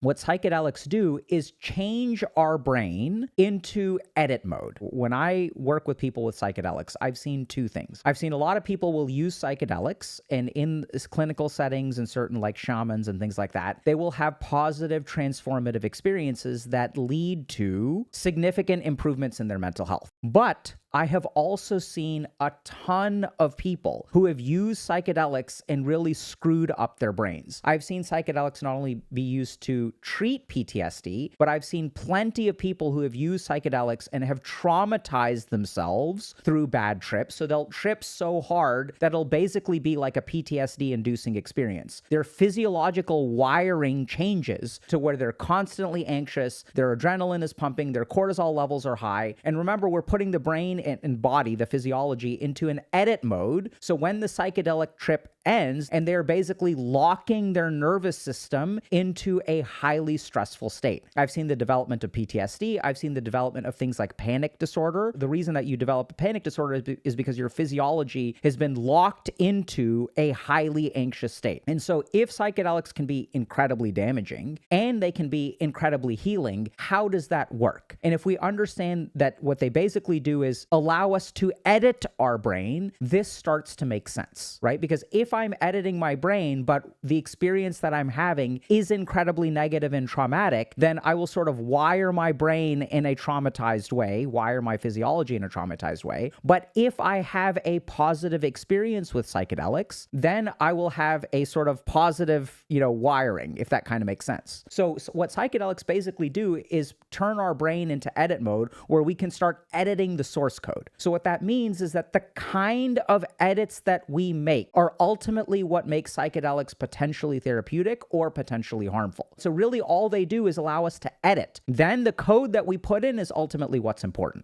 What psychedelics do is change our brain into edit mode. When I work with people with psychedelics, I've seen two things. I've seen a lot of people will use psychedelics, and in clinical settings and certain like shamans and things like that, they will have positive transformative experiences that lead to significant improvements in their mental health. But I have also seen a ton of people who have used psychedelics and really screwed up their brains. I've seen psychedelics not only be used to treat PTSD, but I've seen plenty of people who have used psychedelics and have traumatized themselves through bad trips. So they'll trip so hard that it'll basically be like a PTSD-inducing experience. Their physiological wiring changes to where they're constantly anxious, their adrenaline is pumping, their cortisol levels are high. And remember, we're putting the brain and body, the physiology, into an edit mode. So when the psychedelic trip ends, and they're basically locking their nervous system into a highly stressful state. I've seen the development of PTSD. I've seen the development of things like panic disorder. The reason that you develop a panic disorder is because your physiology has been locked into a highly anxious state. And so if psychedelics can be incredibly damaging and they can be incredibly healing, how does that work? And if we understand that what they basically do is allow us to edit our brain, this starts to make sense, right? Because if I'm editing my brain, but the experience that I'm having is incredibly negative and traumatic, then I will sort of wire my brain in a traumatized way, wire my physiology in a traumatized way. But if I have a positive experience with psychedelics, then I will have a sort of positive, wiring, if that kind of makes sense. So what psychedelics basically do is turn our brain into edit mode where we can start editing the source code. So what that means is that the kind of edits that we make are ultimately what makes psychedelics potentially therapeutic or potentially harmful. So really all they do is allow us to edit. Then the code that we put in is ultimately what's important.